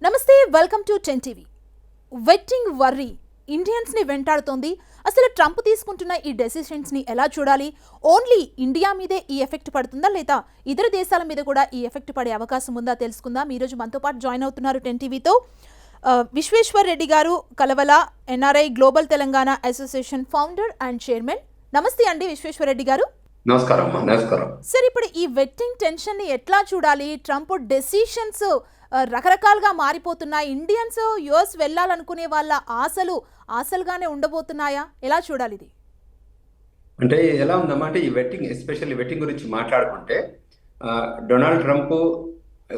నమస్తే, welcome to 10 TV. Vetting worry Indians ని వెంటాడుతోంది. అసలు ట్రంప్ తీసుకుంటున్న ఈ డెసిషన్స్ ని ఎలా చూడాలి? ఓన్లీ ఇండియా మీదే ఈ ఎఫెక్ట్ పడుతుందా, లేదా ఇతర దేశాల మీద కూడా ఈ ఎఫెక్ట్ పడే అవకాశం ఉందా తెలుసుకుందాం. ఈ రోజు మనతో పాటు జాయిన్ అవుతున్నారు 10 టీవీతో విశ్వేశ్వర్ రెడ్డి గారు, కలవల NRI global Telangana association founder and chairman. నమస్తే అండి విశ్వేశ్వర్ రెడ్డి గారు. నమస్కారం. నమస్కారం సార్, ఇప్పుడు ఈ వెట్టింగ్ టెన్షన్ ని ఎట్లా చూడాలి? ట్రంప్ డెసిషన్స్ రకరకాలుగా మారిపోతున్నాయి. ఇండియన్స్ యుఎస్ వెళ్ళాలనుకునే వాళ్ళ ఆశలుగానే ఉండబోతున్నాయా? ఎలా చూడాలి ఇది? అంటే ఎలా ఉందమ్మా అంటే ఈ వెట్టింగ్, ఎస్పెషల్లీ వెట్టింగ్ గురించి మాట్లాడుకుంటే డొనాల్డ్ ట్రంప్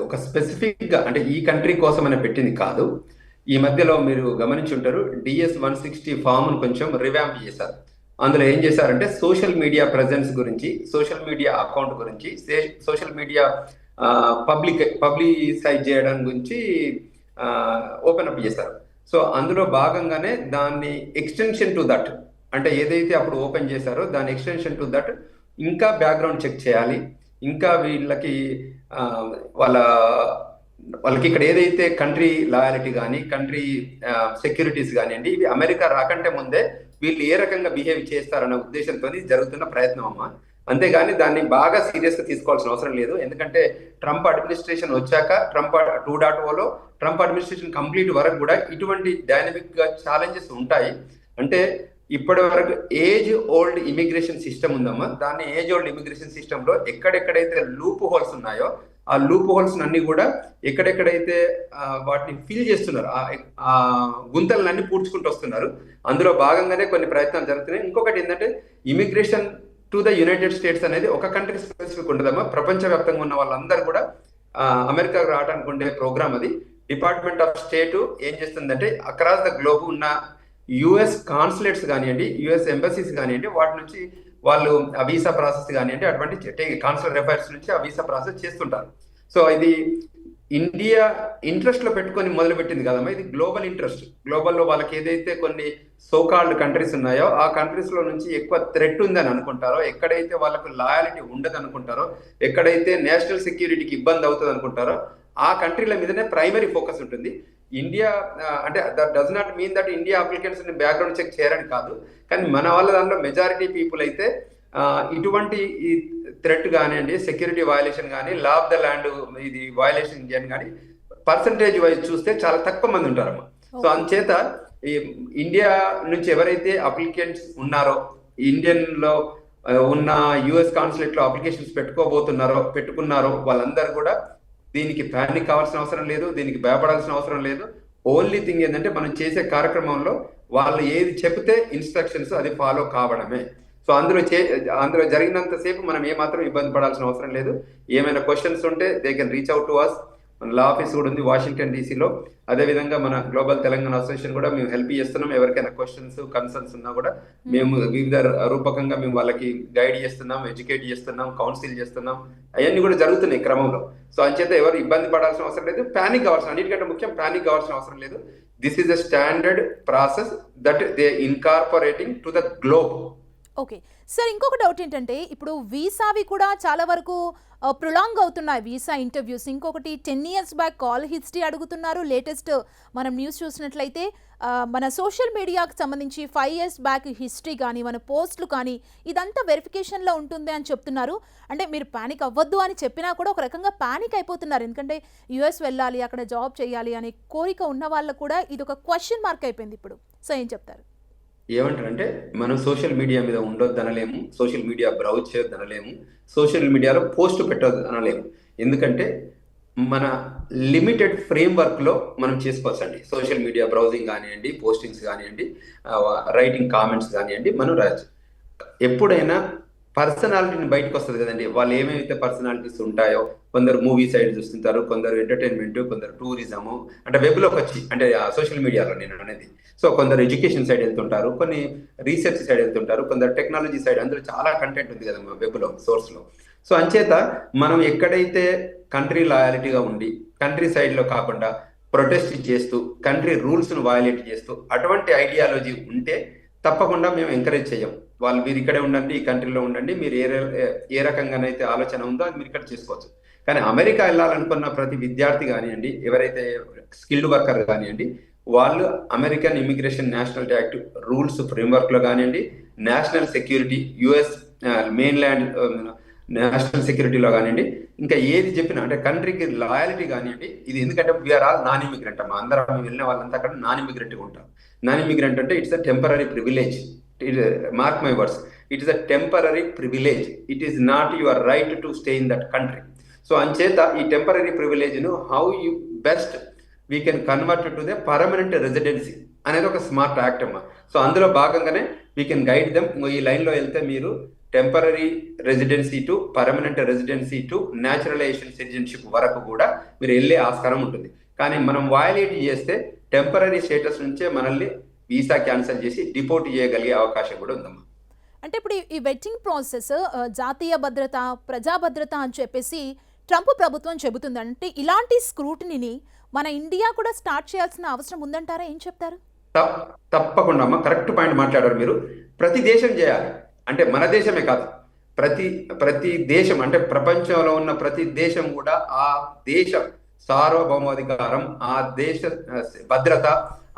ఒక స్పెసిఫిక్గా అంటే ఈ కంట్రీ కోసం అని పెట్టింది కాదు. ఈ మధ్యలో మీరు గమనించి ఉంటారు, DS 160 ఫామ్ను కొంచెం రివ్యాంప్ చేశారు. అందులో ఏం చేశారంటే సోషల్ మీడియా ప్రెజెన్స్ గురించి, సోషల్ మీడియా అకౌంట్ గురించి, సోషల్ మీడియా పబ్లిసైజ్ చేయడం గురించి ఓపెన్ అప్ చేశారు. సో అందులో భాగంగానే దాన్ని ఎక్స్టెన్షన్ టు దట్, అంటే ఏదైతే అప్పుడు ఓపెన్ చేశారో దాని ఎక్స్టెన్షన్ టు దట్ ఇంకా బ్యాక్గ్రౌండ్ చెక్ చేయాలి, ఇంకా వీళ్ళకి వాళ్ళకి ఇక్కడ ఏదైతే కంట్రీ లాయాలిటీ కానీ, కంట్రీ సెక్యూరిటీస్ కానివ్వండి, ఇవి అమెరికా రాకంటే ముందే వీళ్ళు ఏ రకంగా బిహేవ్ చేస్తారన్న ఉద్దేశంతో జరుగుతున్న ప్రయత్నం అమ్మా. అంతేగాని దాన్ని బాగా సీరియస్గా తీసుకోవాల్సిన అవసరం లేదు. ఎందుకంటే ట్రంప్ అడ్మినిస్ట్రేషన్ వచ్చాక, ట్రంప్ 2.0లో ట్రంప్ అడ్మినిస్ట్రేషన్ కంప్లీట్ వరకు కూడా ఇటువంటి డైనమిక్ గా ఛాలెంజెస్ ఉంటాయి. అంటే ఇప్పటి వరకు ఏజ్ ఓల్డ్ ఇమిగ్రేషన్ సిస్టమ్ ఉందమ్మా. దాన్ని ఏజ్ ఓల్డ్ ఇమిగ్రేషన్ సిస్టమ్ లో ఎక్కడెక్కడైతే లూప్ హోల్స్ ఉన్నాయో ఆ లూప్ హోల్స్ అన్ని కూడా ఎక్కడెక్కడైతే వాటిని ఫిల్ చేస్తున్నారు, ఆ గుంతలన్నీ పూడ్చుకుంటూ వస్తున్నారు. అందులో భాగంగానే కొన్ని ప్రయత్నాలు జరుగుతున్నాయి. ఇంకొకటి ఏంటంటే immigration to the United states అనేది ఒక కంట్రీ స్పెసిఫిక్ ఉండదమ్మా. ప్రపంచవ్యాప్తంగా ఉన్న వాళ్ళందరూ కూడా అమెరికాకు రావడానికి ఉండే ప్రోగ్రామ్ అది. డిపార్ట్మెంట్ ఆఫ్ స్టేట్ ఏం చేస్తుందంటే అక్రాస్ ద గ్లోబ్ ఉన్న యుఎస్ కాన్సులేట్స్ కానివ్వండి, యుఎస్ ఎంబసీస్ కానివ్వండి, వాటి నుంచి వాళ్ళు ఆ వీసా ప్రాసెస్ కానివ్వండి, అటువంటి కాన్సులర్ అఫైర్స్ నుంచి ఆ వీసా ప్రాసెస్ చేస్తుంటారు. సో ఇది ఇండియా ఇంట్రెస్ట్ లో పెట్టుకొని మొదలు పెట్టింది కదమ్మా, ఇది గ్లోబల్ ఇంట్రెస్ట్. గ్లోబల్లో వాళ్ళకి ఏదైతే కొన్ని సోకాల్డ్ కంట్రీస్ ఉన్నాయో ఆ కంట్రీస్ లో నుంచి ఎక్కువ థ్రెట్ ఉందని అనుకుంటారో, ఎక్కడైతే వాళ్ళకు లాయాలిటీ ఉండదు అనుకుంటారో, ఎక్కడైతే నేషనల్ సెక్యూరిటీకి ఇబ్బంది అవుతుంది అనుకుంటారో ఆ కంట్రీల మీదనే ప్రైమరీ ఫోకస్ ఉంటుంది. ఇండియా అంటే that does not mean that India applicants ని బ్యాక్గ్రౌండ్ చెక్ చేయరని కాదు, కానీ మన వాళ్ళ దాంట్లో మెజారిటీ పీపుల్ అయితే ఇటువంటి ఈ థ్రెట్ కానివ్వండి, సెక్యూరిటీ వయలేషన్ కానీ, లా ఆఫ్ ద ల్యాండ్ ఇది వయలేషన్ చేయని కానీ పర్సంటేజ్ వైజ్ చూస్తే చాలా తక్కువ మంది ఉంటారమ్మా. సో అందుచేత ఈ ఇండియా నుంచి ఎవరైతే అప్లికెంట్స్ ఉన్నారో, ఇండియన్ లో ఉన్న యుఎస్ కాన్సులేట్ లో అప్లికేషన్స్ పెట్టుకున్నారో వాళ్ళందరూ కూడా దీనికి ప్యానిక్ కావాల్సిన అవసరం లేదు, దీనికి భయపడాల్సిన అవసరం లేదు. ఓన్లీ థింగ్ ఏంటంటే మనం చేసే కార్యక్రమంలో వాళ్ళు ఏది చెప్తే ఇన్స్ట్రక్షన్స్ అది ఫాలో కావడమే. సో అందులో జరిగినంతసేపు మనం ఏమాత్రం ఇబ్బంది పడాల్సిన అవసరం లేదు. ఏమైనా క్వశ్చన్స్ ఉంటే they can reach out to us. మన లా ఆఫీస్ కూడా ఉంది వాషింగ్టన్ డీసీలో. అదేవిధంగా మన గ్లోబల్ తెలంగాణ అసోసియేషన్ కూడా మేము హెల్ప్ చేస్తున్నాం. ఎవరికైనా క్వశ్చన్స్ కన్సర్న్స్ ఉన్నా కూడా మేము వివిధ రూపకంగా మేము వాళ్ళకి గైడ్ చేస్తున్నాం, ఎడ్యుకేట్ చేస్తున్నాం, కౌన్సిల్ చేస్తున్నాం. అవన్నీ కూడా జరుగుతున్నాయి క్రమంలో. సో అంచేత ఎవరు ఇబ్బంది పడాల్సిన అవసరం లేదు, ప్యానిక్ కావాల్సిన, అన్నిటికంటే ముఖ్యం ప్యానిక్ కావాల్సిన అవసరం లేదు. This is a standard process that they incorporating to the globe. Okay sir, ఇంకొక డౌట్ ఏంటంటే ఇప్పుడు వీసావి కూడా చాలా వరకు ప్రొలాంగ్ అవుతున్నాయి వీసా ఇంటర్వ్యూస్. ఇంకొకటి 10 years బ్యాక్ కాల్ హిస్టరీ అడుగుతున్నారు. లేటెస్ట్ మనం న్యూస్ చూసినట్లయితే మన సోషల్ మీడియాకి సంబంధించి 5 years బ్యాక్ హిస్టరీ కానీ, మన పోస్టులు కానీ ఇదంతా వెరిఫికేషన్లో ఉంటుంది అని చెప్తున్నారు. అంటే మీరు ప్యానిక్ అవ్వద్దు అని చెప్పినా కూడా ఒక రకంగా ప్యానిక్ అయిపోతున్నారు. ఎందుకంటే యుఎస్ వెళ్ళాలి, అక్కడ జాబ్ చేయాలి అనే కోరిక ఉన్న వాళ్ళకు కూడా ఇది ఒక క్వశ్చన్ మార్క్ అయిపోయింది ఇప్పుడు. సో ఏం చెప్తారు? ఏమంటారంటే మనం సోషల్ మీడియా మీద ఉండొద్దు అనలేము, సోషల్ మీడియా బ్రౌజ్ చేయొద్దు అనలేము, సోషల్ మీడియాలో పోస్ట్ పెట్టొద్దు అనలేము. ఎందుకంటే మన లిమిటెడ్ ఫ్రేమ్వర్క్లో మనం చేసుకోవచ్చండి. సోషల్ మీడియా బ్రౌజింగ్ కానివ్వండి, పోస్టింగ్స్ కానివ్వండి, రైటింగ్ కామెంట్స్ కానివ్వండి, మనం రాయొచ్చు. ఎప్పుడైనా పర్సనాలిటీని బయటకు వస్తుంది కదండి. వాళ్ళు ఏమైతే పర్సనాలిటీస్ ఉంటాయో, కొందరు మూవీ సైడ్ చూస్తుంటారు, కొందరు ఎంటర్టైన్మెంట్, కొందరు టూరిజము, అంటే వెబ్లోకి వచ్చి, అంటే సోషల్ మీడియాలో నేను అనేది. సో కొందరు ఎడ్యుకేషన్ సైడ్ వెళ్తుంటారు, కొన్ని రీసెర్చ్ సైడ్ వెళ్తుంటారు, కొందరు టెక్నాలజీ సైడ్. అందులో చాలా కంటెంట్ ఉంది కదా వెబ్లో, సోర్స్లో. సో అంచేత మనం ఎక్కడైతే కంట్రీ లాయాలిటీగా ఉండి, కంట్రీ సైడ్లో కాకుండా ప్రొటెస్ట్ చేస్తూ, కంట్రీ రూల్స్ను వయలేట్ చేస్తూ అటువంటి ఐడియాలజీ ఉంటే తప్పకుండా మేము ఎంకరేజ్ చేయం. వాళ్ళు మీరు ఇక్కడే ఉండండి, ఈ కంట్రీలో ఉండండి, మీరు ఏ రకంగానైతే ఆలోచన ఉందో అది మీరు ఇక్కడ చేసుకోవచ్చు. కానీ అమెరికా వెళ్ళాలనుకున్న ప్రతి విద్యార్థి కానివ్వండి, ఎవరైతే స్కిల్డ్ వర్కర్ కానివ్వండి, వాళ్ళు American immigration national act rules framework లో కానివ్వండి, national security US mainland national సెక్యూరిటీలో కానివ్వండి, ఇంకా ఏది చెప్పినా అంటే కంట్రీకి లాయాలిటీ కానివ్వండి, ఇది ఎందుకంటే వీఆర్ ఆల్ నాన్ ఇమిగ్రెంట్ అమ్మా, అందరం వెళ్ళిన వాళ్ళంతా అక్కడ నాన్ ఇమిగ్రెంట్గా ఉంటాం. నాన్ ఇమిగ్రెంట్ అంటే it's a temporary privilege. Mark my words, it is a temporary privilege, it is not your right to stay in that country. So అంచేత ఈ టెంపరీ ప్రివిలేజ్ను how you best we can convert to the permanent residency అనేది ఒక smart act అమ్మా. So అందులో భాగంగానే we can guide them. ఈ లైన్లో వెళ్తే మీరు temporary residency to permanent residency to naturalisation citizenship వరకు కూడా మీరు వెళ్ళే ఆస్కారం ఉంటుంది. కానీ మనం వయలేట్ చేస్తే టెంపరీ స్టేటస్ నుంచే మనల్ని వీసా క్యాన్సిల్ చేసి డిపోర్ట్ చేయగలిగే అవకాశం కూడా ఉందమ్మా. అంటే ఇప్పుడు ఈ వెట్టింగ్ ప్రాసెస్ జాతీయ భద్రత, ప్రజా భద్రత అని చెప్పేసి ట్రంప్ ప్రభుత్వం చెబుతుంది. అంటే ఇలాంటి స్క్రూటినీని మన ఇండియా కూడా స్టార్ట్ చేయాల్సిన అవసరం ఉందంటారా? ఏం చెప్తారు? తప్పకుండా అమ్మా, కరెక్ట్ పాయింట్ మాట్లాడారు మీరు. ప్రతి దేశం చేయాలి, అంటే మన దేశమే కాదు, ప్రతి దేశం అంటే ప్రపంచంలో ఉన్న ప్రతి దేశం కూడా ఆ దేశ సార్వభౌమాధికారం, ఆ దేశ భద్రత,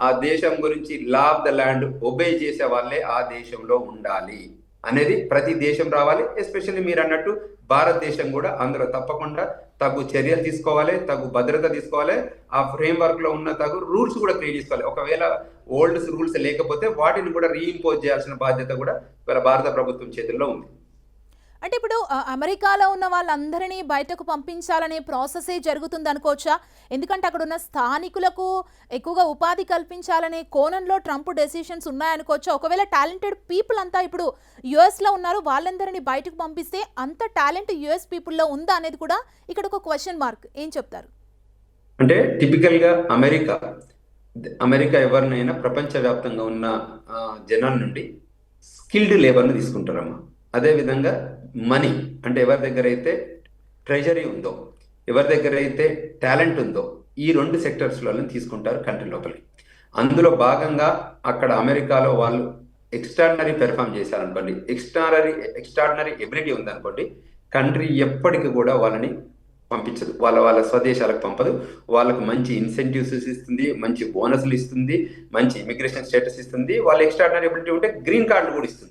ఆ దేశం గురించి law of the land obey చేసే వాళ్ళే ఆ దేశంలో ఉండాలి అనేది ప్రతి దేశం రావాలి. ఎస్పెషల్లీ మీరు అన్నట్టు భారతదేశం కూడా అందులో తప్పకుండా తగు చర్యలు తీసుకోవాలి, తగు భద్రత తీసుకోవాలి, ఆ ఫ్రేమ్ వర్క్ లో ఉన్న తగు రూల్స్ కూడా క్రియేట్ చేసుకోవాలి. ఒకవేళ ఓల్డ్ రూల్స్ లేకపోతే వాటిని కూడా రీఇంపోజ్ చేయాల్సిన బాధ్యత కూడా భారత ప్రభుత్వం చేతుల్లో ఉంది. అంటే ఇప్పుడు అమెరికాలో ఉన్న వాళ్ళందరినీ బయటకు పంపించాలనే ప్రాసెసే జరుగుతుంది అనుకోవచ్చా? ఎందుకంటే అక్కడ ఉన్న స్థానికులకు ఎక్కువగా ఉపాధి కల్పించాలనే కోణంలో ట్రంప్ డెసిషన్స్ ఉన్నాయనుకోవచ్చా? ఒకవేళ టాలెంటెడ్ పీపుల్ అంతా ఇప్పుడు యుఎస్లో ఉన్నారు, వాళ్ళందరినీ బయటకు పంపిస్తే అంత టాలెంట్ యుఎస్ పీపుల్లో ఉందా అనేది కూడా ఇక్కడ ఒక క్వశ్చన్ మార్క్. ఏం చెప్తారు? అంటే టిపికల్ గా అమెరికా ఎవరినైనా ప్రపంచవ్యాప్తంగా ఉన్న జనాల నుండి స్కిల్డ్ లేబర్ను తీసుకుంటారమ్మా. అదేవిధంగా మనీ అంటే ఎవరి దగ్గర అయితే ట్రెజరీ ఉందో, ఎవరి దగ్గర అయితే టాలెంట్ ఉందో, ఈ రెండు సెక్టర్స్లో తీసుకుంటారు కంట్రీ లోపలికి. అందులో భాగంగా అక్కడ అమెరికాలో వాళ్ళు ఎక్స్ట్రాడినరీ పెర్ఫామ్ చేశారనుకోండి, ఎక్స్ట్రాడినరీ ఎబిలిటీ ఉందనుకోండి, కంట్రీ ఎప్పటికీ కూడా వాళ్ళని పంపించదు, వాళ్ళ స్వదేశాలకు పంపదు. వాళ్ళకు మంచి ఇన్సెంటివ్స్ ఇస్తుంది, మంచి బోనస్లు ఇస్తుంది, మంచి ఇమిగ్రేషన్ స్టేటస్ ఇస్తుంది. వాళ్ళ ఎక్స్ట్రాడినరీ ఎబిలిటీ ఉంటే గ్రీన్ కార్డులు కూడా ఇస్తుంది.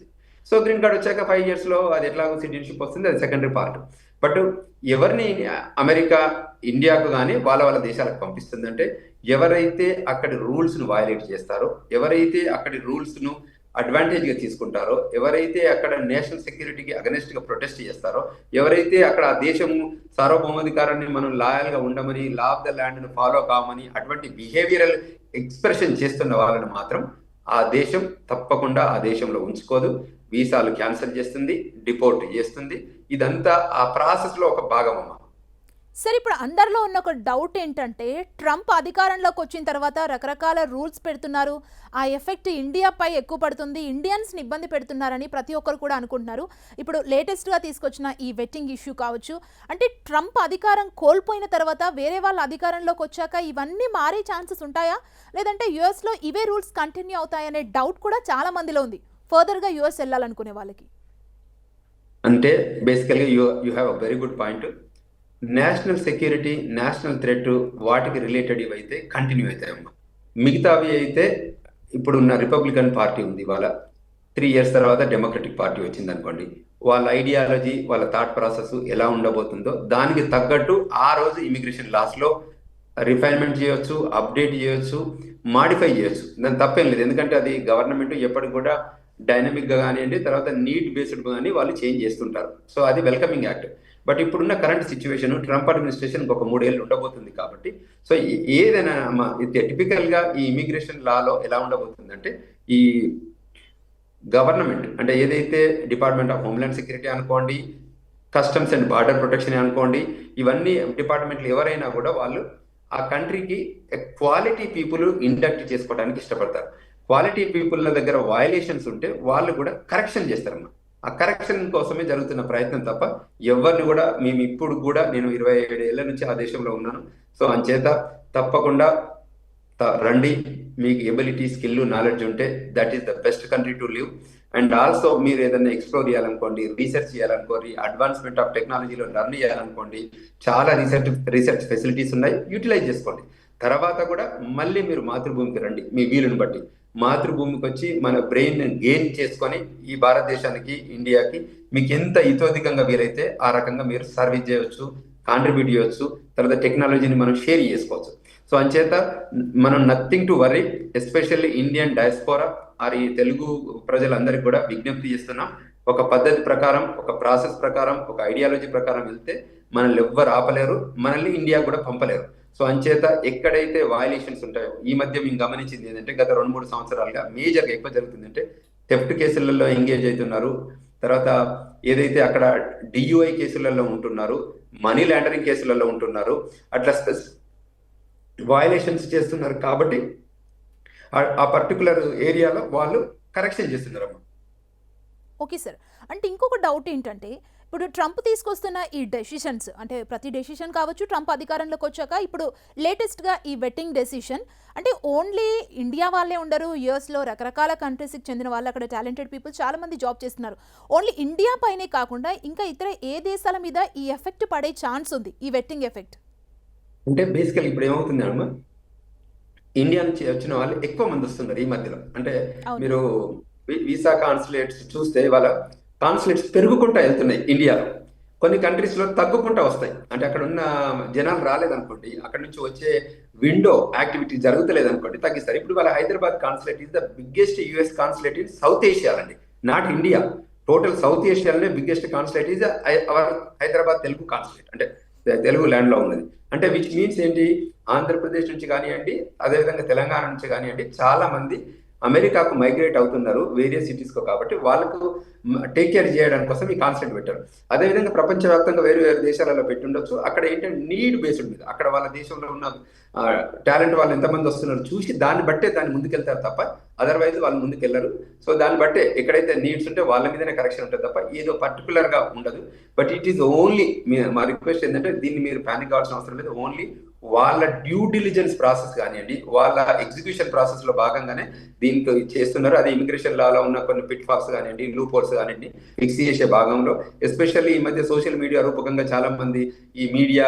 సో గ్రీన్ కార్డ్ వచ్చాక 5 years అది ఎట్లాగో సిటిజన్షిప్ వస్తుంది, అది సెకండరీ పార్ట్. బట్ ఎవరిని అమెరికా ఇండియాకు కానీ వాళ్ళ దేశాలకు పంపిస్తుందంటే ఎవరైతే అక్కడి రూల్స్ను వయలేట్ చేస్తారో, ఎవరైతే అక్కడి రూల్స్ను అడ్వాంటేజ్గా తీసుకుంటారో, ఎవరైతే అక్కడ నేషనల్ సెక్యూరిటీకి అగనెస్ట్గా ప్రొటెస్ట్ చేస్తారో, ఎవరైతే అక్కడ ఆ దేశం సార్వభౌమాధికారాన్ని మనం లాయల్గా ఉండమని, లా ఆఫ్ ద ల్యాండ్ను ఫాలో కామని అటువంటి బిహేవియరల్ ఎక్స్ప్రెషన్ చేస్తున్న వాళ్ళని మాత్రం ఆ దేశం తప్పకుండా ఆ దేశంలో ఉంచుకోదు, వీసాలు క్యాన్సిల్ చేస్తుంది, డిపోర్ట్ చేస్తుంది. ఇదంతా ఆ ప్రాసెస్ లో ఒక భాగం అమ్మా. సరే, ఇప్పుడు అందరిలో ఉన్న ఒక డౌట్ ఏంటంటే ట్రంప్ అధికారంలోకి వచ్చిన తర్వాత రకరకాల రూల్స్ పెడుతున్నారు, ఆ ఎఫెక్ట్ ఇండియాపై ఎక్కువ పడుతుంది, ఇండియన్స్ని ఇబ్బంది పెడుతున్నారని ప్రతి ఒక్కరు కూడా అనుకుంటున్నారు. ఇప్పుడు లేటెస్ట్గా తీసుకొచ్చిన ఈ వెట్టింగ్ ఇష్యూ కావచ్చు, అంటే ట్రంప్ అధికారం కోల్పోయిన తర్వాత వేరే వాళ్ళ అధికారంలోకి వచ్చాక ఇవన్నీ మారే ఛాన్సెస్ ఉంటాయా, లేదంటే యుఎస్లో ఇవే రూల్స్ కంటిన్యూ అవుతాయనే డౌట్ కూడా చాలా మందిలో ఉంది ఫర్దర్గా యుఎస్ వెళ్ళాలనుకునే వాళ్ళకి? అంటే బేసికల్గా you have a very good point. National security, national threat వాటికి రిలేటెడ్ ఇవైతే కంటిన్యూ అవుతాయమ్మా. మిగతావి అయితే ఇప్పుడున్న రిపబ్లికన్ పార్టీ ఉంది, ఇవాళ 3 years తర్వాత డెమోక్రటిక్ పార్టీ వచ్చింది అనుకోండి, వాళ్ళ ఐడియాలజీ, వాళ్ళ థాట్ ప్రాసెస్ ఎలా ఉండబోతుందో దానికి తగ్గట్టు ఆ రోజు ఇమిగ్రేషన్ లాస్లో రిఫైన్మెంట్ చేయొచ్చు, అప్డేట్ చేయొచ్చు, మాడిఫై చేయొచ్చు. దాని తప్పేం లేదు, ఎందుకంటే అది గవర్నమెంట్ ఎప్పటికి కూడా డైనమిక్గా కానివ్వండి, తర్వాత నీడ్ బేస్డ్ కానీ వాళ్ళు చేంజ్ చేస్తుంటారు. సో అది వెల్కమింగ్ యాక్ట్. బట్ ఇప్పుడున్న కరెంట్ సిచ్యువేషన్ ట్రంప్ అడ్మినిస్ట్రేషన్ ఒక 3 years ఉండబోతుంది కాబట్టి, సో ఏదైనా టిపికల్గా ఈ ఇమిగ్రేషన్ లాలో ఎలా ఉండబోతుందంటే, ఈ గవర్నమెంట్ అంటే ఏదైతే డిపార్ట్మెంట్ ఆఫ్ హోమ్లాండ్ సెక్యూరిటీ అనుకోండి, కస్టమ్స్ అండ్ బార్డర్ ప్రొటెక్షన్ అనుకోండి, ఇవన్నీ డిపార్ట్మెంట్లు ఎవరైనా కూడా వాళ్ళు ఆ కంట్రీకి క్వాలిటీ పీపుల్ ఇండక్ట్ చేసుకోవడానికి ఇష్టపడతారు. క్వాలిటీ పీపుల్ దగ్గర వయలేషన్స్ ఉంటే వాళ్ళు కూడా కరెక్షన్ చేస్తారమ్మా. ఆ కరెక్షన్ కోసమే జరుగుతున్న ప్రయత్నం తప్ప ఎవరిని కూడా మేము ఇప్పుడు కూడా, నేను 27 ఏళ్ల నుంచి ఆ దేశంలో ఉన్నాను, సో అంచేత తప్పకుండా రండి, మీకు ఎబిలిటీ, స్కిల్, నాలెడ్జ్ ఉంటే that is the best country to live. And also మీరు ఏదైనా ఎక్స్ప్లోర్ చేయాలనుకోండి, రీసెర్చ్ చేయాలనుకోండి, అడ్వాన్స్మెంట్ ఆఫ్ టెక్నాలజీలో లర్న్ చేయాలనుకోండి, చాలా రీసెర్చ్ ఫెసిలిటీస్ ఉన్నాయి, యూటిలైజ్ చేసుకోండి. తర్వాత కూడా మళ్ళీ మీరు మాతృభూమికి రండి మీ వీలుని బట్టి. మాతృభూమికి వచ్చి మన బ్రెయిన్ గెయిన్ చేసుకొని ఈ భారతదేశానికి, ఇండియాకి మీకు ఎంత ఇతోధికంగా వీలైతే ఆ రకంగా మీరు సర్వీస్ చేయవచ్చు, కాంట్రిబ్యూట్ చేయవచ్చు, తర్వాత టెక్నాలజీని మనం షేర్ చేసుకోవచ్చు. సో అంచేత మనం nothing to worry, especially Indian diaspora or ఈ తెలుగు ప్రజలందరికీ కూడా విజ్ఞప్తి చేస్తున్నాం. ఒక పద్ధతి ప్రకారం, ఒక ప్రాసెస్ ప్రకారం, ఒక ఐడియాలజీ ప్రకారం వెళ్తే మనల్ని ఎవ్వరు ఆపలేరు, మనల్ని ఇండియా కూడా పంపలేరు. సో అంచేత ఎక్కడైతే వయలేషన్స్ ఉంటాయో, ఈ మధ్య మేము గమనించింది ఏంటంటే గత 2-3 సంవత్సరాలుగా మేజర్గా ఎక్కువ జరుగుతుందంటే థెఫ్ట్ కేసులలో ఎంగేజ్ అవుతున్నారు, తర్వాత ఏదైతే అక్కడ డియుఐ కేసులలో ఉంటున్నారు, మనీ లాండరింగ్ కేసులలో ఉంటున్నారు, అట్లా వయలేషన్స్ చేస్తున్నారు. కాబట్టి ఆ పర్టికులర్ ఏరియాలో వాళ్ళు కరెక్షన్ చేస్తున్నారమ్మా. Okay sir. అంటే ఇంకొక డౌట్ ఏంటంటే, ఇప్పుడు ట్రంప్ తీసుకొస్తున్న ఈ డెసిషన్స్, అంటే ప్రతి డెసిషన్ కావచ్చు, ట్రంప్ అధికారంలోకి వచ్చాక ఇప్పుడు లేటెస్ట్గా ఈ వెట్టింగ్ డెసిషన్, అంటే ఓన్లీ ఇండియా వాళ్ళే ఉండరు, యూఎస్లో రకరకాల కంట్రీస్కి చెందిన వాళ్ళు, అక్కడ టాలెంటెడ్ పీపుల్ చాలామంది జాబ్ చేస్తున్నారు. ఓన్లీ ఇండియా పైనే కాకుండా ఇంకా ఇతర ఏ దేశాల మీద ఈ ఎఫెక్ట్ పడే ఛాన్స్ ఉంది, ఈ వెట్టింగ్ ఎఫెక్ట్? అంటే బేసికల్ ఇప్పుడు ఏమవుతుంది అమ్మా, ఇండియా నుంచి వచ్చిన వాళ్ళు ఎక్కువ మంది వస్తున్నారు ఈ మధ్యలో. అంటే మీరు వీసా కాన్సులేట్స్ చూస్తే వాళ్ళ కాన్సులేట్స్ పెరుగుకుంటా వెళ్తున్నాయి ఇండియాలో. కొన్ని కంట్రీస్ లో తగ్గుకుంటా వస్తాయి. అంటే అక్కడ ఉన్న జనాలు రాలేదనుకోండి, అక్కడ నుంచి వచ్చే విండో యాక్టివిటీ జరుగుతలేదు అనుకోండి, తగ్గిస్తారు. ఇప్పుడు వాళ్ళ Hyderabad consulate is the biggest US consulate in South Asia అండి, నాట్ ఇండియా. టోటల్ సౌత్ ఏషియాలోనే biggest consulate is our Hyderabad Telugu consulate, అంటే తెలుగు ల్యాండ్ లో ఉన్నది. అంటే విచ్ మీన్స్ ఏంటి, ఆంధ్రప్రదేశ్ నుంచి కానివ్వండి, అదేవిధంగా తెలంగాణ నుంచి కానివ్వండి, చాలా మంది అమెరికాకు మైగ్రేట్ అవుతున్నారు వేరియస్ సిటీస్కు. కాబట్టి వాళ్ళకు టేక్ కేర్ చేయడానికి కోసం ఈ కాన్సెప్ట్ పెట్టారు. అదేవిధంగా ప్రపంచవ్యాప్తంగా వేరు వేరు దేశాలలో పెట్టి ఉండొచ్చు. అక్కడ ఏంటంటే నీడ్ బేస్డ్ మీద, అక్కడ వాళ్ళ దేశంలో ఉన్న టాలెంట్ వాళ్ళు ఎంతమంది వస్తున్నారు చూసి దాన్ని బట్టే దాన్ని ముందుకెళ్తారు తప్ప అదర్వైజ్ వాళ్ళు ముందుకెళ్లరు. సో దాన్ని బట్టే ఎక్కడైతే నీడ్స్ ఉంటే వాళ్ళ మీదనే కరెక్షన్ ఉంటుంది తప్ప ఏదో పర్టికులర్ గా ఉండదు. బట్ ఇట్ ఈస్ ఓన్లీ, మా రిక్వెస్ట్ ఏంటంటే దీన్ని మీరు ప్యానిక్ కావాల్సిన అవసరం లేదు. ఓన్లీ వాళ్ళ డ్యూ డిలిజెన్స్ ప్రాసెస్ కానివ్వండి, వాళ్ళ ఎగ్జిక్యూషన్ ప్రాసెస్ లో భాగంగానే దీనికి చేస్తున్నారు. అది ఇమిగ్రేషన్ లాలో ఉన్న కొన్ని పిట్ ఫాల్స్ కానివ్వండి, లూప్ హోల్స్ కానివ్వండి ఫిక్స్ చేసే భాగంలో. ఎస్పెషల్లీ ఈ మధ్య సోషల్ మీడియా రూపకంగా చాలా మంది ఈ మీడియా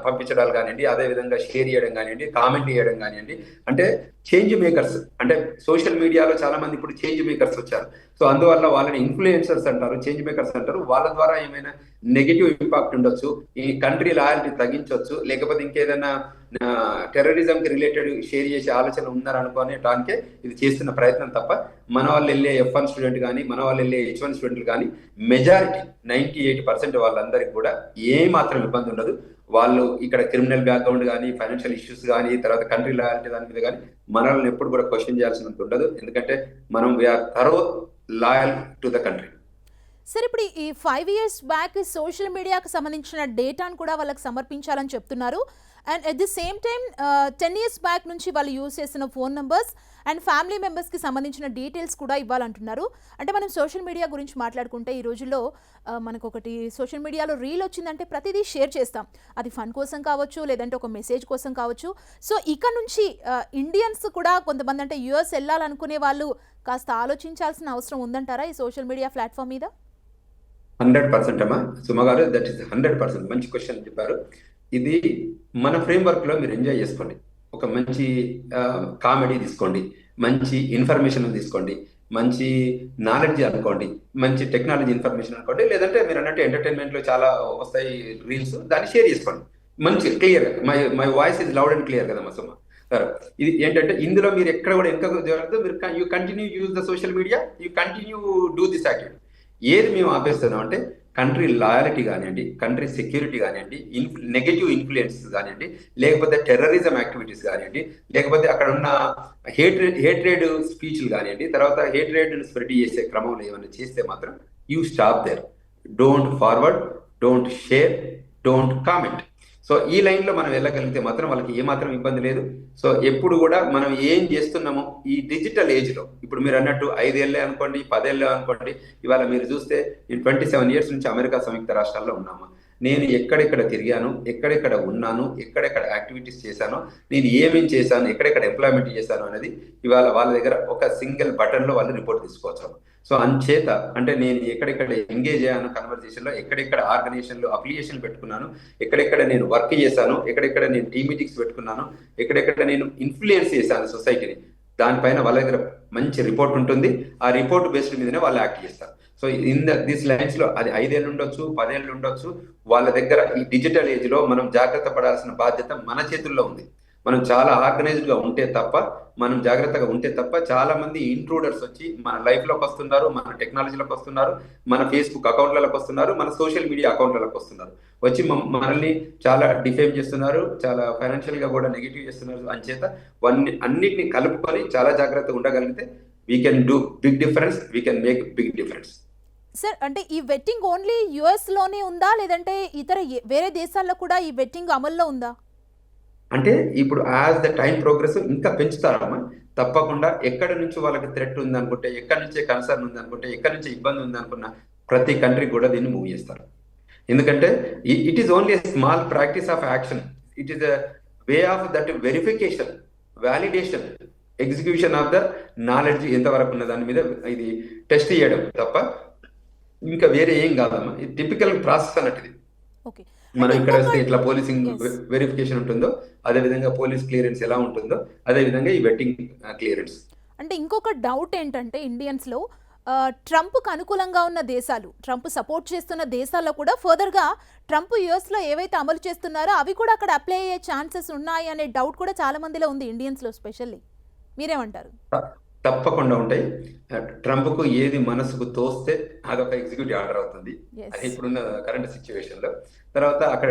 పంపించడాలు కానివ్వండి, అదేవిధంగా షేర్ చేయడం కానివ్వండి, కామెంట్ చేయడం కానివ్వండి, అంటే చేంజ్ మేకర్స్. అంటే సోషల్ మీడియాలో చాలా మంది ఇప్పుడు చేంజ్ మేకర్స్ వచ్చారు. సో అందువల్ల వాళ్ళని ఇన్ఫ్లుయెన్సర్స్ అంటారు, చేంజ్ మేకర్స్ అంటారు. వాళ్ళ ద్వారా ఏమైనా నెగిటివ్ ఇంపాక్ట్ ఉండొచ్చు, ఈ కంట్రీ లాయల్టీ తగ్గించవచ్చు, లేకపోతే ఇంకేదైనా టెర్రరిజం కి రిలేటెడ్ షేర్ చేసే ఆలోచన ఉన్నారనుకోని దానికే ఇది చేస్తున్న ప్రయత్నం తప్ప మన వాళ్ళు వెళ్ళే F1 స్టూడెంట్ కానీ, మన వాళ్ళు వెళ్ళే H1 స్టూడెంట్లు కానీ మెజారిటీ 98% వాళ్ళందరికీ కూడా ఏ మాత్రం ఇబ్బంది ఉండదు. వాళ్ళు ఇక్కడ క్రిమినల్ బ్యాక్గ్రౌండ్ కానీ, ఫైనాన్షియల్ ఇష్యూస్ కానీ, తర్వాత కంట్రీ లాయల్టీ దాని మీద కానీ మనల్ని ఎప్పుడు కూడా క్వశ్చన్ చేయాల్సినంత ఉండదు. ఎందుకంటే మనం we are thorough loyal to the country. Sir, ఇప్పుడు ఈ 5 years బ్యాక్ సోషల్ మీడియాకి సంబంధించిన డేటాను కూడా వాళ్ళకి సమర్పించాలని చెప్తున్నారు. And at the same time 10 years back నుంచి వాళ్ళు యూజ్ చేసిన ఫోన్ నెంబర్స్ అండ్ ఫ్యామిలీ మెంబర్స్కి సంబంధించిన డీటెయిల్స్ కూడా ఇవ్వాలంటున్నారు. అంటే మనం సోషల్ మీడియా గురించి మాట్లాడుకుంటే ఈ రోజుల్లో మనకు ఒకటి సోషల్ మీడియాలో రీల్ వచ్చిందంటే ప్రతిదీ షేర్ చేస్తాం. అది ఫన్ కోసం కావచ్చు, లేదంటే ఒక మెసేజ్ కోసం కావచ్చు. సో ఇక నుంచి ఇండియన్స్ కూడా కొంతమంది, అంటే యూఎస్ వెళ్ళాలనుకునే వాళ్ళు కాస్త ఆలోచించాల్సిన అవసరం ఉందంటారా ఈ సోషల్ మీడియా ప్లాట్ఫామ్ మీద? 100% అమ్మా సుమ గారు, దట్ ఈస్ 100%. మంచి క్వశ్చన్ చెప్పారు. ఇది మన ఫ్రేమ్వర్క్ లో మీరు ఎంజాయ్ చేసుకోండి. ఒక మంచి కామెడీ తీసుకోండి, మంచి ఇన్ఫర్మేషన్ తీసుకోండి, మంచి నాలెడ్జ్ అనుకోండి, మంచి టెక్నాలజీ ఇన్ఫర్మేషన్ అనుకోండి, లేదంటే మీరు అన్నట్టు ఎంటర్టైన్మెంట్ లో చాలా వస్తాయి రీల్స్, దాన్ని షేర్ చేసుకోండి. మంచి clear, my voice is loud and clear కదా మా సుమ. ఇది ఏంటంటే ఇందులో మీరు ఎక్కడ కూడా ఇంకా జరగదు. మీరు you continue use the social media, you continue do this activity. ఏది మేము ఆపేస్తున్నాం అంటే కంట్రీ లాయల్టీ కానివ్వండి, కంట్రీ సెక్యూరిటీ కానివ్వండి, నెగటివ్ ఇన్ఫ్లుయెన్సెస్ కానివ్వండి, లేకపోతే టెర్రరిజం యాక్టివిటీస్ కానివ్వండి, లేకపోతే అక్కడ ఉన్న హేట్రేడ్ స్పీచ్లు కానివ్వండి, తర్వాత హేట్రేడ్ స్ప్రెడ్ చేసే క్రమంలో ఏమైనా చేస్తే మాత్రం you stop there. Don't forward, don't share, don't comment. So ఈ లైన్లో మనం వెళ్ళగలిగితే మాత్రం వాళ్ళకి ఏమాత్రం ఇబ్బంది లేదు. సో ఎప్పుడు కూడా మనం ఏం చేస్తున్నామో ఈ డిజిటల్ ఏజ్లో, ఇప్పుడు మీరు అన్నట్టు 5 ఏళ్ళే అనుకోండి, 10 ఏళ్ళే అనుకోండి, ఇవాళ మీరు చూస్తే నేను 27 years నుంచి అమెరికా సంయుక్త రాష్ట్రాల్లో ఉన్నాము. నేను ఎక్కడెక్కడ తిరిగాను, ఎక్కడెక్కడ ఉన్నాను, ఎక్కడెక్కడ యాక్టివిటీస్ చేశాను, నేను ఏమేం చేశాను, ఎక్కడెక్కడ ఎంప్లాయ్మెంట్ చేశాను అనేది ఇవాళ వాళ్ళ దగ్గర ఒక సింగిల్ బటన్లో వాళ్ళు రిపోర్ట్ తీసుకోవచ్చు. సో అంచేత అంటే నేను ఎక్కడెక్కడ ఎంగేజ్ అయ్యాను కన్వర్జేషన్లో, ఎక్కడెక్కడ ఆర్గనైజేషన్లో అప్లికేషన్ పెట్టుకున్నాను, ఎక్కడెక్కడ నేను వర్క్ చేశాను, ఎక్కడెక్కడ నేను టీ మీటింగ్స్ పెట్టుకున్నాను, ఎక్కడెక్కడ నేను ఇన్ఫ్లుయెన్స్ చేశాను సొసైటీని, దానిపైన వాళ్ళ దగ్గర మంచి రిపోర్ట్ ఉంటుంది. ఆ రిపోర్ట్ బేస్డ్ మీదనే వాళ్ళు యాక్ట్ చేస్తారు. సో దిస్ లైన్స్ లో అది 5 ఏళ్ళు ఉండొచ్చు, 10 ఏళ్ళు ఉండొచ్చు, వాళ్ళ దగ్గర ఈ డిజిటల్ ఏజ్ లో మనం జాగ్రత్త పడాల్సిన బాధ్యత మన చేతుల్లో ఉంది. మనం చాలా ఆర్గనైజ్డ్ గా ఉంటే తప్ప, మనం జాగ్రత్తగా ఉంటే తప్ప, చాలా మంది ఇంట్రూడర్స్ వచ్చి మన లైఫ్ లోకి వస్తున్నారు, మన టెక్నాలజీలోకి వస్తున్నారు, మన ఫేస్బుక్ అకౌంట్లకు వస్తున్నారు, మన సోషల్ మీడియా అకౌంట్లకు వస్తున్నారు, వచ్చి మనల్ని చాలా డిఫేమ్ చేస్తున్నారు, చాలా ఫైనాన్షియల్ గా కూడా నెగిటివ్ చేస్తున్నారు. అంచేత అన్నిటిని కలుపుకొని చాలా జాగ్రత్తగా ఉండగలిగితే we can do big difference, we can make big difference. Sir అంటే ఈ వెట్టింగ్ ఓన్లీ యుఎస్ లోనే ఉందా, లేదంటే ఇతర వేరే దేశాల్లో కూడా ఈ వెట్టింగ్ అమల్లో ఉందా? అంటే ఇప్పుడు యాజ్ ద టైం ప్రోగ్రెస్ ఇంకా పెంచుతారమ్మా. తప్పకుండా ఎక్కడి నుంచి వాళ్ళకి థ్రెట్ ఉందనుకుంటే, ఎక్కడి నుంచే కన్సర్న్ ఉందనుకుంటే, ఎక్కడి నుంచి ఇబ్బంది ఉందనుకున్న ప్రతి కంట్రీ కూడా దీన్ని మూవ్ చేస్తారు. ఎందుకంటే it is only small practice of action, it is way of that verification, validation, execution of the knowledge ఎంతవరకు ఉన్న దాని మీద ఇది టెస్ట్ చేయడం తప్ప ఇంకా వేరే ఏం కాదమ్మా. ఇది టిపికల్ ప్రాసెస్ అన్నట్టు. మనం ఇక్కడ వస్తే ఇట్లా పోలీసింగ్ వెరిఫికేషన్ ఉంటుందో అదే విధంగా పోలీస్ క్లియరెన్స్ ఎలా ఉంటుందో అదే విధంగా ఈ వెట్టింగ్ క్లియరెన్స్. అంటే ఇంకొక డౌట్ ఏంటంటే ఇండియన్స్ లో ట్రంప్కు అనుకూలంగా ఉన్న దేశాలు, ట్రంప్ సపోర్ట్ చేస్తున్న దేశాల్లో కూడా ఫర్దర్గా ట్రంప్ యుఎస్ లో ఏవైతే అమలు చేస్తున్నారో అవి కూడా అక్కడ అప్లై అయ్యే ఛాన్సెస్ ఉన్నాయి అనే డౌట్ కూడా చాలా మందిలో ఉంది ఇండియన్స్ లో స్పెషల్లీ. మీరేమంటారు? తప్పకుండా ఉంటాయి. ట్రంప్కు ఏది మనసుకు తోస్తే అదొక ఎగ్జిక్యూటివ్ ఆర్డర్ అవుతుంది, అది ఇప్పుడున్న కరెంట్ సిచ్యువేషన్ లో. తర్వాత అక్కడ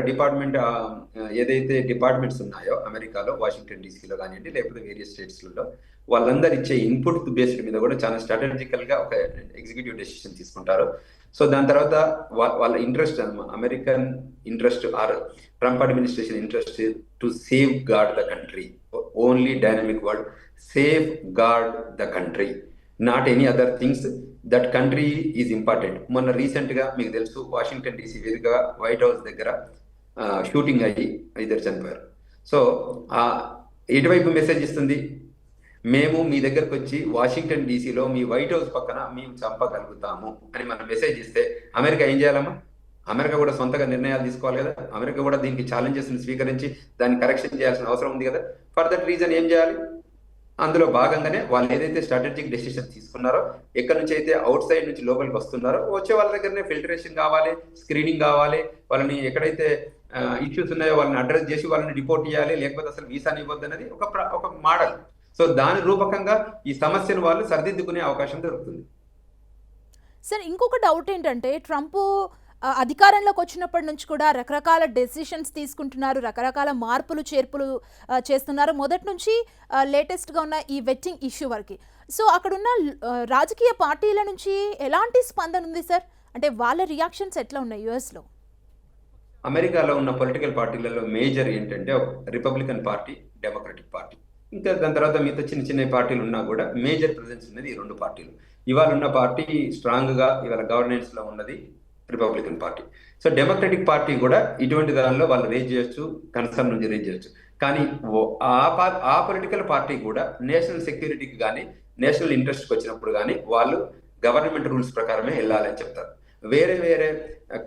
ఏదైతే డిపార్ట్మెంట్స్ ఉన్నాయో అమెరికాలో, వాషింగ్టన్ డీసీలో కానివ్వండి, లేకపోతే వేరియస్ స్టేట్స్లలో, వాళ్ళందరూ ఇచ్చే ఇన్పుట్ బేస్డ్ మీద కూడా చాలా స్ట్రాటజికల్ గా ఒక ఎగ్జిక్యూటివ్ డెసిషన్ తీసుకుంటారు. సో దాని తర్వాత వాళ్ళ interest, American interest or Trump administration interest to safeguard the country, only dynamic word, safeguard the country, not any other things. That country is important. మొన్న recent గా మీకు తెలుసు Washington DC వేదికగా White House దగ్గర shooting అయ్యి 5 చనిపోయారు. So ఎటువైపు message ఇస్తుంది? మేము మీ దగ్గరకు వచ్చి వాషింగ్టన్ డీసీలో మీ వైట్ హౌస్ పక్కన మేము చంపగలుగుతాము అని మనం మెసేజ్ ఇస్తే అమెరికా ఏం చేయాలమ్మా? అమెరికా కూడా సొంతగా నిర్ణయాలు తీసుకోవాలి కదా. అమెరికా కూడా దీనికి ఛాలెంజెస్ ని స్వీకరించి దాన్ని కరెక్షన్ చేయాల్సిన అవసరం ఉంది కదా. ఫర్ దట్ రీజన్ ఏం చేయాలి? అందులో భాగంగానే వాళ్ళు ఏదైతే స్ట్రాటజిక్ డెసిషన్ తీసుకున్నారో, ఎక్కడి నుంచి అయితే అవుట్ సైడ్ నుంచి లోపలికి వస్తున్నారో వచ్చే వాళ్ళ దగ్గరనే ఫిల్టరేషన్ కావాలి, స్క్రీనింగ్ కావాలి, వాళ్ళని ఎక్కడైతే ఇష్యూస్ ఉన్నాయో వాళ్ళని అడ్రస్ చేసి వాళ్ళని డిపోర్ట్ చేయాలి, లేకపోతే అసలు వీసాని ఇవ్వద్దు అనేది ఒక మోడల్. సో దాని రూపకంగా ఈ సమస్యను వాళ్ళు సరిదిద్దుకునే అవకాశం దొరుకుతుంది. సార్ ఇంకొక డౌట్ ఏంటంటే ట్రంప్ అధికారంలోకి వచ్చినప్పటి నుంచి కూడా రకరకాల డెసిషన్స్ తీసుకుంటున్నారు, రకరకాల మార్పులు చేర్పులు చేస్తున్నారు, మొదటి నుంచి లేటెస్ట్గా ఉన్న ఈ వెట్టింగ్ ఇష్యూ వరకు. సో అక్కడున్న రాజకీయ పార్టీల నుంచి ఎలాంటి స్పందన ఉంది సార్? అంటే వాళ్ళ రియాక్షన్స్ ఎట్లా ఉన్నాయి యుఎస్లో? అమెరికాలో ఉన్న పొలిటికల్ పార్టీలలో మేజర్ ఏంటంటే రిపబ్లికన్ పార్టీ, డెమోక్రటిక్ పార్టీ, ఇంకా దాని తర్వాత మిగతా చిన్న చిన్న పార్టీలు ఉన్నా కూడా మేజర్ ప్రెజెన్స్ ఉన్నది ఈ 2 పార్టీలు. ఇవాళ ఉన్న పార్టీ స్ట్రాంగ్ గా ఇవాళ గవర్నెన్స్ లో ఉన్నది Republican party. So democratic party కూడా ఇటువంటి దానిలో వాళ్ళు రేజ్ చేయొచ్చు, కన్సర్న్ నుంచి రేజ్ చేయొచ్చు. కానీ ఆ పొలిటికల్ పార్టీ కూడా నేషనల్ సెక్యూరిటీకి కానీ నేషనల్ ఇంట్రెస్ట్కి వచ్చినప్పుడు కానీ వాళ్ళు గవర్నమెంట్ రూల్స్ ప్రకారమే వెళ్ళాలని చెప్తారు. వేరే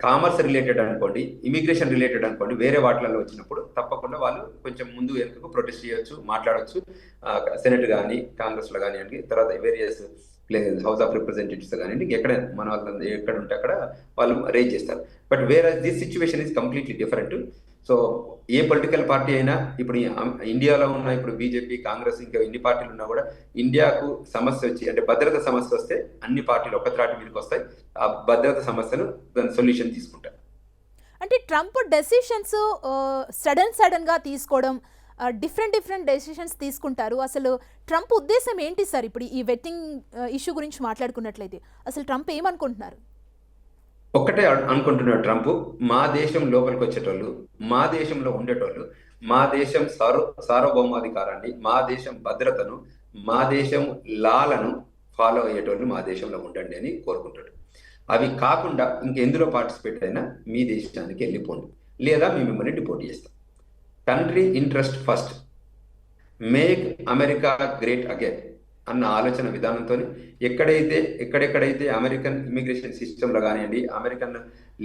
కామర్స్ రిలేటెడ్ అనుకోండి, ఇమిగ్రేషన్ రిలేటెడ్ అనుకోండి, వేరే వాటిలలో వచ్చినప్పుడు తప్పకుండా వాళ్ళు కొంచెం ముందు వెనుకకు ప్రొటెస్ట్ చేయొచ్చు, మాట్లాడవచ్చు. సెనెట్ కానీ కాంగ్రెస్ లో కానివ్వండి, తర్వాత వేరియస్ హౌస్ ఆఫ్ రిప్రజెంటేటివ్స్ కానివ్వండి, ఎక్కడ మన వాళ్ళు ఎక్కడ ఉంటే అక్కడ వాళ్ళు రేజ్ చేస్తారు. బట్ వేరే this situation is completely different. So A political party అయినా ఇప్పుడు ఇండియాలో ఉన్న ఇప్పుడు బీజేపీ, కాంగ్రెస్, ఇంకా ఎన్ని పార్టీలు ఉన్నా కూడా ఇండియాకు సమస్య వచ్చి అంటే భద్రత సమస్య వస్తే అన్ని పార్టీలు ఒక త్రాటి మీదకి వస్తాయి, ఆ భద్రత సమస్యను దాని సొల్యూషన్ తీసుకుంటారు. అంటే ట్రంప్ డెసిషన్స్ సడన్ గా తీసుకోవడం, డిఫరెంట్ డెసిషన్స్ తీసుకుంటారు. అసలు ట్రంప్ ఉద్దేశం ఏంటి సార్? ఇప్పుడు ఈ వెట్టింగ్ ఇష్యూ గురించి మాట్లాడుకున్నట్లయితే అసలు ట్రంప్ ఏమనుకుంటున్నారు? ఒక్కటే అనుకుంటున్నాడు ట్రంప్, మా దేశం లోపలికి వచ్చేటోళ్ళు, మా దేశంలో ఉండేటోళ్ళు, మా దేశం సార్వభౌమాధికారాన్ని, మా దేశం భద్రతను, మా దేశం లాలను ఫాలో అయ్యేటోళ్ళు మా దేశంలో ఉండండి అని కోరుకుంటాడు. అవి కాకుండా ఇంకెందులో పార్టిసిపేట్ అయినా మీ దేశానికి వెళ్ళిపోండి, లేదా మేము మిమ్మల్ని డిపోర్ట్ చేస్తాం. Country interest first, make America great again, అన్న ఆలోచన విధానంతో ఎక్కడెక్కడైతే అమెరికన్ ఇమిగ్రేషన్ సిస్టంలో కానివ్వండి, అమెరికన్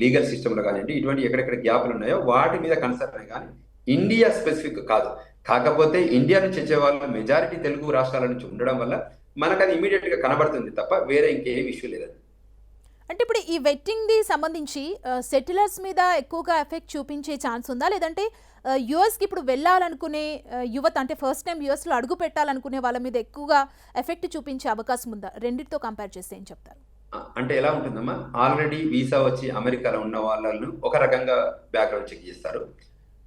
లీగల్ సిస్టంలో కానివ్వండి, ఇటువంటి ఎక్కడెక్కడ గ్యాప్లు ఉన్నాయో వాటి మీద కన్సర్న్ కానీ ఇండియా స్పెసిఫిక్ కాదు. కాకపోతే ఇండియా నుంచి వచ్చే వాళ్ళు మెజారిటీ తెలుగు రాష్ట్రాల నుంచి ఉండడం వల్ల మనకు అది ఇమీడియట్ గా కనబడుతుంది తప్ప వేరే ఇంకేం ఇష్యూ లేదు. అంటే ఇప్పుడు ఈ వెట్టింగ్ది సంబంధించి సెటిలర్స్ మీద ఎక్కువగా ఎఫెక్ట్ చూపించే ఛాన్స్ ఉందా, లేదంటే యుఎస్కి ఇప్పుడు వెళ్ళాలనుకునే యువత, అంటే ఫస్ట్ టైం యుఎస్లో అడుగు పెట్టాలనుకునే వాళ్ళ మీద ఎక్కువగా ఎఫెక్ట్ చూపించే అవకాశం ఉందా? రెండింటితో కంపేర్ చేస్తే ఏం చెప్తారు? అంటే ఎలా ఉంటుందమ్మా, ఆల్రెడీ వీసా వచ్చి అమెరికాలో ఉన్న వాళ్ళను ఒక రకంగా బ్యాక్గ్రౌండ్ చెక్ చేస్తారు.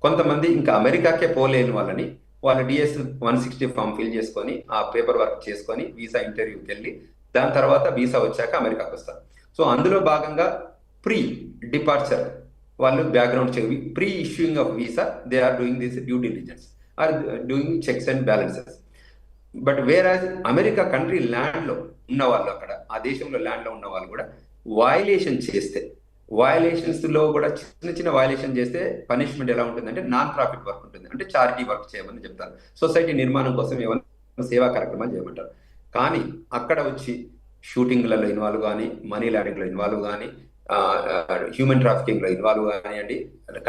కొంతమంది ఇంకా అమెరికాకే పోలేని వాళ్ళని వాళ్ళు DS 160 ఫామ్ ఫిల్ చేసుకొని ఆ పేపర్ వర్క్ చేసుకొని వీసా ఇంటర్వ్యూకి వెళ్ళి దాని తర్వాత వీసా వచ్చాక అమెరికాకి వస్తారు. సో అందులో భాగంగా ప్రీ డిపార్చర్ వాళ్ళు background check, pre issuing of visa they are doing this due diligence are doing checks and balances. But whereas America country ల్యాండ్లో ఉన్న వాళ్ళు, అక్కడ ఆ దేశంలో ల్యాండ్లో ఉన్న వాళ్ళు కూడా వయలేషన్ చేస్తే, వయలేషన్స్ లో కూడా చిన్న చిన్న వయలేషన్ చేస్తే పనిష్మెంట్ ఎలా ఉంటుందంటే నాన్ ప్రాఫిట్ వర్క్ ఉంటుంది, అంటే చారిటీ వర్క్ చేయమని చెప్తారు. సొసైటీ నిర్మాణం కోసం ఏమైనా సేవా కార్యక్రమాలు చేయమంటారు. కానీ అక్కడ వచ్చి షూటింగ్లలో ఇన్వాల్వ్ కానీ, మనీ లాండరింగ్లో ఇన్వాల్వ్ కానీ, హ్యూమన్ ట్రాఫికింగ్లో ఇన్వాల్వ్ కానివ్వండి,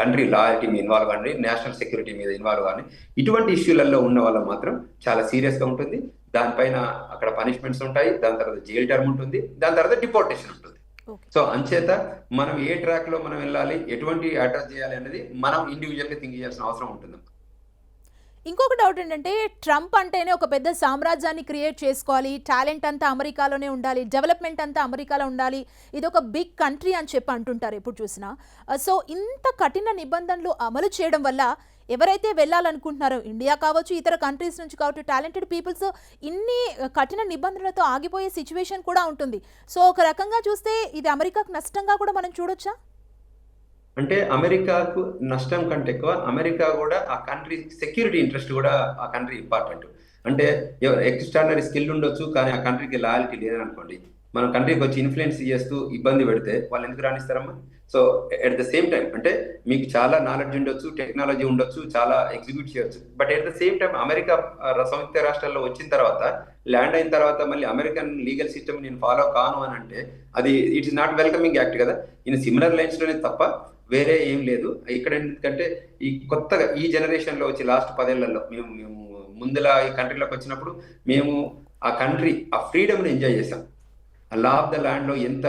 కంట్రీ లాయల్టీ మీద ఇన్వాల్వ్ కానీ, నేషనల్ సెక్యూరిటీ మీద ఇన్వాల్వ్ కానీ, ఇటువంటి ఇష్యూలలో ఉన్న వాళ్ళకి మాత్రం చాలా సీరియస్గా ఉంటుంది. దానిపైన అక్కడ పనిష్మెంట్స్ ఉంటాయి, దాని తర్వాత జైలు టర్మ్ ఉంటుంది, దాని తర్వాత డిపోర్టేషన్ ఉంటుంది. సో అంచేత మనం ఏ ట్రాక్ లో మనం వెళ్ళాలి, ఎటువంటి అడ్రస్ చేయాలి అనేది మనం ఇండివిజువల్ గా థింక్ చేయాల్సిన అవసరం ఉంటుంది. ఇంకొక డౌట్ ఏంటంటే, ట్రంప్ అంటేనే ఒక పెద్ద సామ్రాజ్యాన్ని క్రియేట్ చేసుకోవాలి, టాలెంట్ అంతా అమెరికాలోనే ఉండాలి, డెవలప్మెంట్ అంతా అమెరికాలో ఉండాలి, ఇది ఒక బిగ్ కంట్రీ అని చెప్పి అంటుంటారు ఎప్పుడు చూసినా. సో ఇంత కఠిన నిబంధనలు అమలు చేయడం వల్ల ఎవరైతే వెళ్ళాలనుకుంటున్నారో, ఇండియా కావచ్చు, ఇతర కంట్రీస్ నుంచి కావచ్చు, టాలెంటెడ్ పీపుల్స్ ఇన్ని కఠిన నిబంధనలతో ఆగిపోయే సిచ్యువేషన్ కూడా ఉంటుంది. సో ఒక రకంగా చూస్తే ఇది అమెరికాకు నష్టంగా కూడా మనం చూడొచ్చా? అంటే అమెరికాకు నష్టం కంటే ఎక్కువ అమెరికా కూడా ఆ కంట్రీ సెక్యూరిటీ ఇంట్రెస్ట్ కూడా ఆ కంట్రీ ఇంపార్టెంట్. అంటే ఎక్స్ట్రాడనరీ స్కిల్ ఉండొచ్చు, కానీ ఆ కంట్రీకి లాయల్టీ లేదనుకోండి, మన కంట్రీకి వచ్చి ఇన్ఫ్లుయెన్స్ చేస్తూ ఇబ్బంది పెడితే వాళ్ళు ఎందుకు రాణిస్తారమ్మా? So at the same time అంటే మీకు చాలా నాలెడ్జ్ ఉండొచ్చు, టెక్నాలజీ ఉండొచ్చు, చాలా ఎగ్జిక్యూట్ చేయొచ్చు, but at the same time America సంయుక్త రాష్ట్రాల్లో వచ్చిన తర్వాత, ల్యాండ్ అయిన తర్వాత మళ్ళీ అమెరికన్ లీగల్ సిస్టమ్ నేను ఫాలో కాను అని అంటే అది it is not welcoming act కదా. ఇన్ సిమిలర్ లైన్స్ లోనే తప్ప వేరే ఏం లేదు. ఇక్కడ ఎందుకంటే ఈ కొత్తగా ఈ జనరేషన్ లో వచ్చి లాస్ట్ 10 ఏళ్లలో మేము ముందులా ఈ కంట్రీలోకి వచ్చినప్పుడు మేము ఆ కంట్రీ ఆ ఫ్రీడమ్ ని ఎంజాయ్ చేసాం. లా ఆఫ్ ద ల్యాండ్ లో ఎంత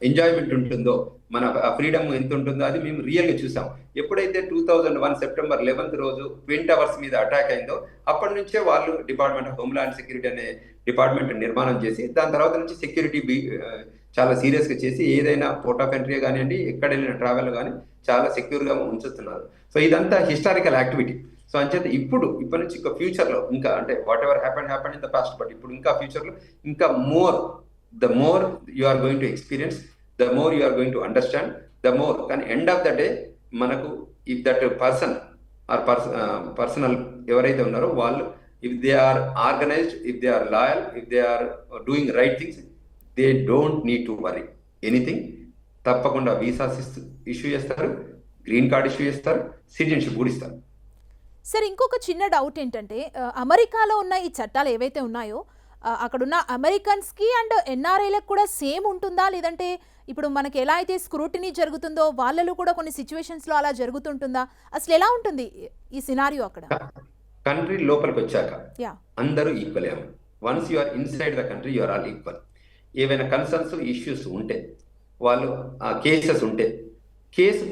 ఎంజాయ్మెంట్ ఉంటుందో, మన ఫ్రీడమ్ ఎంత ఉంటుందో అది మేము రియల్ గా చూసాం. ఎప్పుడైతే 2001 సెప్టెంబర్ 11 రోజు ట్విన్ టవర్స్ మీద అటాక్ అయిందో అప్పటి నుంచే వాళ్ళు డిపార్ట్మెంట్ ఆఫ్ హోమ్లాండ్ సెక్యూరిటీ అనే డిపార్ట్మెంట్ నిర్మాణం చేసి దాని తర్వాత నుంచి సెక్యూరిటీ చాలా సీరియస్ గా చేసి ఏదైనా పోర్ట్ ఆఫ్ ఎంట్రీ కానివ్వండి, ఎక్కడ వెళ్ళిన ట్రావెల్ కానీ చాలా సెక్యూర్ గా ఉంచుతున్నారు. సో ఇదంతా హిస్టారికల్ యాక్టివిటీ. సో అంచేత ఇప్పటి నుంచి ఇంకా ఫ్యూచర్ లో ఇంకా అంటే whatever happen in the past, but ఇప్పుడు ఇంకా ఫ్యూచర్ లో ఇంకా the more you are going to experience, the more you are going to understand, the more. కానీ ఎండ్ ఆఫ్ ద డే మనకు if that person or personal ఎవరైతే ఉన్నారో వాళ్ళు, if they are organised, if they are loyal, if they are doing right things, they don't need to worry anything. తప్పకుండా visas issue చేస్తారు, green card issue చేస్తారు, citizenship కూడా ఇస్తారు. Sir ఇంకొక చిన్న డౌట్ ఏంటంటే, అమెరికాలో ఉన్న ఈ చట్టాలు ఏవైతే ఉన్నాయో అక్కడున్న అమెరికన్స్కి అండ్ ఎన్ఆర్ఐలకు కూడా సేమ్ ఉంటుందా, లేదంటే ఇప్పుడు మనకి ఎలా అయితే స్క్రూటినీ జరుగుతుందో వాళ్ళలో కూడా కొన్ని సిచ్యువేషన్స్లో అలా జరుగుతుంటుందా? అసలు ఎలా ఉంటుంది ఈ సినారియో అక్కడ? కంట్రీ లోపలికి వచ్చాక అందరూ equal. Once you are inside the country you are all equal. ఏవైనా కన్సర్న్స్ ఇష్యూస్ ఉంటే, వాళ్ళు కేసెస్ ఉంటే కేసు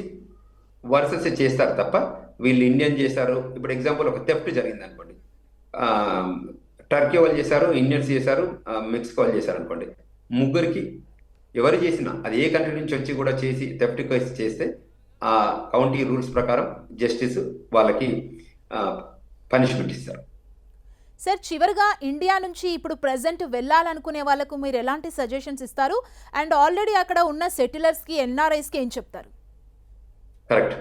వర్సెస్ చేస్తారు తప్ప వీళ్ళు ఇండియన్ చేశారు. ఇప్పుడు ఎగ్జాంపుల్ ఒక థెఫ్ట్ జరిగింది అనుకోండి, టర్కీ వాళ్ళు చేశారు, ఇండియన్స్ చేశారు, మెక్సికో వాళ్ళు చేశారు అనుకోండి, ముగ్గురికి ఎవరు చేసినా అది ఏ కంట్రీ నుంచి వచ్చి కూడా చేసి థెఫ్ట్ కేసు చేస్తే ఆ కౌంటీ రూల్స్ ప్రకారం జస్టిస్ వాళ్ళకి పనిష్మెంట్ ఇస్తారు. సార్ చివరిగా ఇండియా నుంచి ఇప్పుడు ప్రెజెంట్ వెళ్ళాలనుకునే వాళ్ళకు మీరు ఎలాంటి సజెషన్స్ ఇస్తారు? అండ్ ఆల్రెడీ అక్కడ ఉన్న సెటిలర్స్కి, ఎన్ఆర్ఐస్కి ఏం చెప్తారు? కరెక్ట్.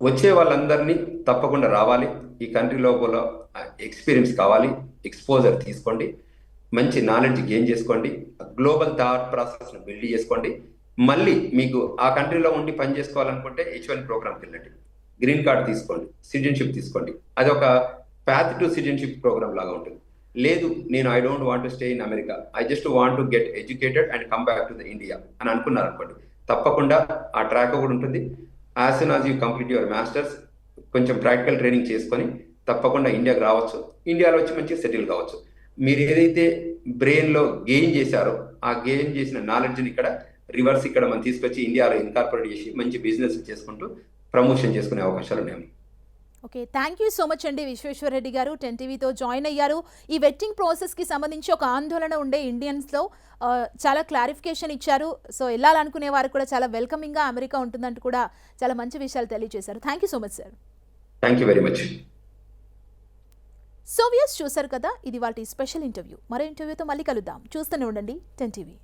వచ్చే వాళ్ళందరినీ తప్పకుండా రావాలి, ఈ కంట్రీ లోపల ఎక్స్పీరియన్స్ కావాలి, ఎక్స్పోజర్ తీసుకోండి, మంచి నాలెడ్జ్ గెయిన్ చేసుకోండి, గ్లోబల్ థాట్ ప్రాసెస్ బిల్డ్ చేసుకోండి. మళ్ళీ మీకు ఆ కంట్రీలో ఉండి పని చేసుకోవాలనుకుంటే H1 ప్రోగ్రామ్కి వెళ్ళండి, గ్రీన్ కార్డ్ తీసుకోండి, సిటిజన్షిప్ తీసుకోండి. అది ఒక పాత్ టు సిటిజన్షిప్ ప్రోగ్రామ్ లాగా ఉంటుంది. లేదు నేను I don't want to stay in America, I just want to get educated and come back to the India అని అనుకున్నారు అనుకోండి, తప్పకుండా ఆ ట్రాక్ కూడా ఉంటుంది. As soon as you complete your masters కొంచెం ప్రాక్టికల్ ట్రైనింగ్ చేసుకొని తప్పకుండా ఇండియాకి రావచ్చు, ఇండియాలో వచ్చి మంచిగా సెటిల్ కావచ్చు. మీరు ఏదైతే బ్రెయిన్లో గెయిన్ చేశారో ఆ గెయిన్ చేసిన నాలెడ్జ్ని ఇక్కడ రివర్స్ ఇక్కడ మనం తీసుకొచ్చి ఇండియాలో ఇన్కార్పొరేట్ చేసి మంచి బిజినెస్ చేసుకుంటూ ప్రమోషన్ చేసుకునే అవకాశాలు ఉన్నాయి. Okay, thank you so much అండి విశ్వేశ్వరరెడ్డి గారు. 10 టీవీతో జాయిన్ అయ్యారు. ఈ వెట్టింగ్ ప్రాసెస్కి సంబంధించి ఒక ఆందోళన ఉండే ఇండియన్స్లో చాలా క్లారిఫికేషన్ ఇచ్చారు. సో వెళ్ళాలనుకునే వారు కూడా చాలా వెల్కమింగ్గా అమెరికా ఉంటుందంటూ కూడా చాలా మంచి విషయాలు తెలియజేశారు. Thank you so much sir. Thank you very much. So views చూశారు కదా, ఇది వాటి స్పెషల్ ఇంటర్వ్యూ. మరో ఇంటర్వ్యూతో మళ్ళీ కలుద్దాం. చూస్తూనే ఉండండి 10 టీవీ.